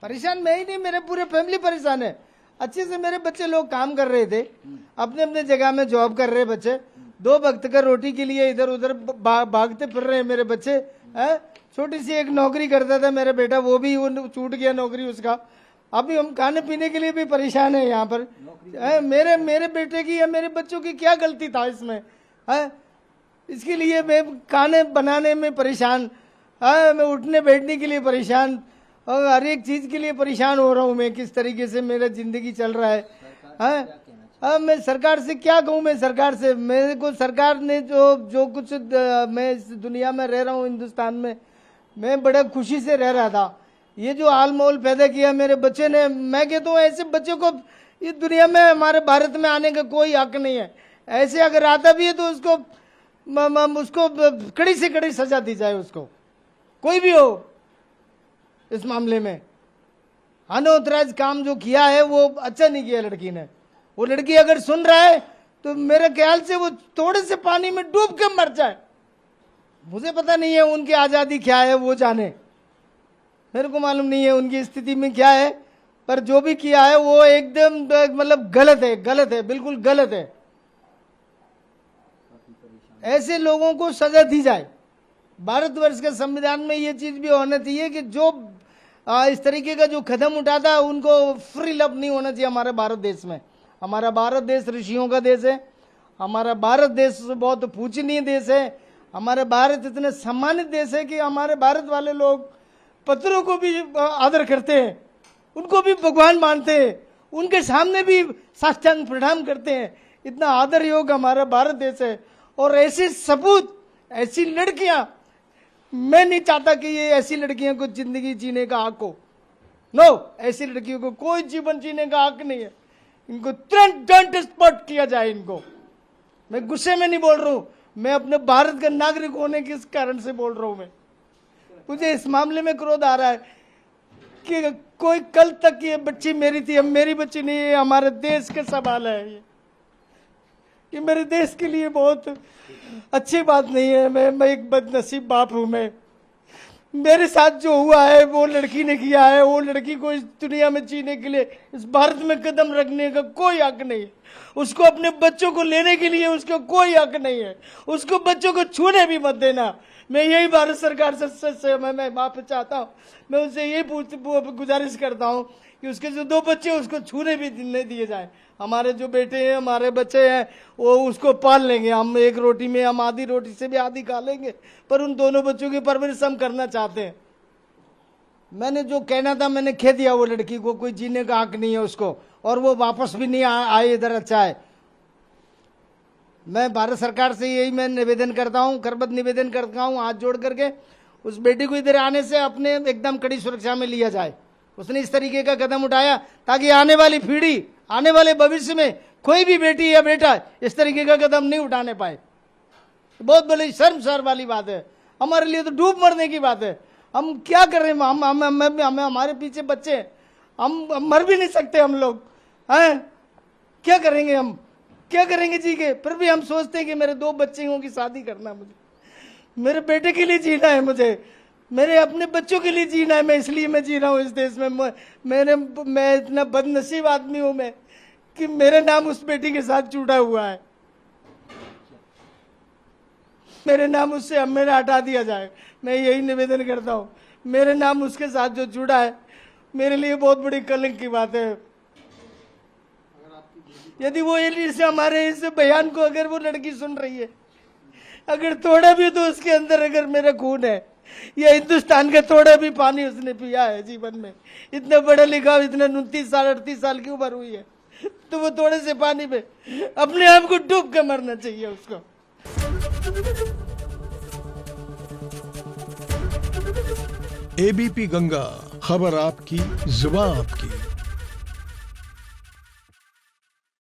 परेशान मैं ही नहीं, मेरे पूरे फैमिली परेशान है। अच्छे से मेरे बच्चे लोग काम कर रहे थे, अपने अपने जगह में जॉब कर रहे बच्चे, 2 वक्त का रोटी के लिए इधर उधर भागते फिर रहे हैं मेरे बच्चे हैं। छोटी सी एक नौकरी करता था मेरा बेटा, वो भी छूट गया नौकरी उसका। अभी हम खाने पीने के लिए भी परेशान है यहाँ पर। मेरे बेटे की या मेरे बच्चों की क्या गलती था इसमें है? इसके लिए मैं खाने बनाने में परेशान, मैं उठने बैठने के लिए परेशान और हर एक चीज के लिए परेशान हो रहा हूँ मैं। किस तरीके से मेरा जिंदगी चल रहा है? अब मैं सरकार से क्या कहूँ? मैं सरकार से, मेरे को सरकार ने जो कुछ मैं इस दुनिया में रह रहा हूँ हिंदुस्तान में, मैं बड़ा खुशी से रह रहा था। ये जो हाल माहौल पैदा किया मेरे बच्चे ने, मैं कहता हूँ ऐसे बच्चे को इस दुनिया में हमारे भारत में आने का कोई हक नहीं है। ऐसे अगर आता भी है तो उसको कड़ी से कड़ी सजा दी जाए, उसको कोई भी हो इस मामले में। अनऑथराइज काम जो किया है वो अच्छा नहीं किया लड़की ने। वो लड़की अगर सुन रहा है तो मेरे ख्याल से वो थोड़े से पानी में डूब के मर जाए। मुझे पता नहीं है उनकी आजादी क्या है, वो जाने, मेरे को मालूम नहीं है उनकी स्थिति में क्या है, पर जो भी किया है वो एकदम मतलब गलत है, बिल्कुल गलत है। ऐसे लोगों को सजा दी जाए। भारतवर्ष के संविधान में ये चीज भी होना चाहिए कि जो इस तरीके का जो कदम उठाता उनको फ्री लब नहीं होना चाहिए हमारे भारत देश में। हमारा भारत देश ऋषियों का देश है, हमारा भारत देश बहुत पूजनीय देश है, हमारा भारत इतने सम्मानित देश है कि हमारे भारत वाले लोग पत्थरों को भी आदर करते हैं, उनको भी भगवान मानते हैं, उनके सामने भी साष्टांग प्रणाम करते हैं। इतना आदर योग हमारा भारत देश है। और ऐसे सपूत, ऐसी लड़कियां, मैं नहीं चाहता कि ये ऐसी लड़कियों को जिंदगी जीने का हक हो। नो, ऐसी लड़कियों को कोई जीवन जीने का हक नहीं है। इनको तुरंत दंड स्पॉट किया जाए इनको। मैं गुस्से में नहीं बोल रहा हूं, मैं अपने भारत का नागरिक होने के कारण से बोल रहा हूं। मैं, मुझे इस मामले में क्रोध आ रहा है कि कोई कल तक ये बच्ची मेरी थी, अब मेरी बच्ची नहीं है, हमारे देश का सवाल है ये मेरे देश के लिए बहुत अच्छी बात नहीं है। मैं एक बदनसीब बाप हूं। मैं, मेरे साथ जो हुआ है वो लड़की ने किया है। वो लड़की को इस दुनिया में जीने के लिए, इस भारत में कदम रखने का कोई हक नहीं है। उसको अपने बच्चों को लेने के लिए उसका कोई हक नहीं है। उसको बच्चों को छूने भी मत देना। मैं यही भारत सरकार से मैं माफी चाहता हूँ। मैं उनसे यही गुजारिश करता हूँ कि उसके जो 2 बच्चे उसको छूने भी नहीं दिए जाए। हमारे जो बेटे हैं, हमारे बच्चे हैं, वो उसको पाल लेंगे। हम एक रोटी में, हम आधी रोटी से भी आधी खा लेंगे, पर उन दोनों बच्चों की परवरिश हम करना चाहते हैं। मैंने जो कहना था मैंने कह दिया। वो लड़की को कोई जीने का हक नहीं है उसको, और वो वापस भी नहीं आए इधर। अच्छा है, मैं भारत सरकार से यही मैं निवेदन करता हूँ, करबद्ध निवेदन करता हूँ, हाथ जोड़ करके उस बेटी को इधर आने से अपने एकदम कड़ी सुरक्षा में लिया जाए। उसने इस तरीके का कदम उठाया ताकि आने वाली पीढ़ी, आने वाले भविष्य में कोई भी बेटी या बेटा इस तरीके का कदम नहीं उठाने पाए। बहुत बड़ी शर्मसार वाली बात है, हमारे लिए तो डूब मरने की बात है। हम क्या कर रहे हैं? हम हमारे पीछे बच्चे, हम मर भी नहीं सकते हम लोग हैं। क्या करेंगे हम, क्या करेंगे जी के? फिर भी हम सोचते हैं कि मेरे 2 बच्चियों की शादी करना है, मुझे मेरे बेटे के लिए जीना है, मुझे मेरे अपने बच्चों के लिए जीना है। मैं इसलिए मैं जी रहा हूँ इस देश में। मैं इतना बदनसीब आदमी हूं मैं कि मेरा नाम उस बेटी के साथ जुड़ा हुआ है। मेरे नाम उससे अब मेरा हटा दिया जाए। मैं यही निवेदन करता हूँ। मेरे नाम उसके साथ जो जुड़ा है मेरे लिए बहुत बड़ी कलंक की बात है। यदि वो से हमारे इस बयान को अगर वो लड़की सुन रही है, अगर थोड़ा भी तो उसके अंदर अगर मेरा खून है, या हिंदुस्तान का थोड़ा भी पानी उसने पिया है जीवन में, इतना पढ़ा लिखा, इतना 29 साल 38 साल की उम्र हुई है, तो वो थोड़े से पानी में अपने आप को डूब के मरना चाहिए उसको। एबीपी गंगा, खबर आपकी, जुबान आपकी।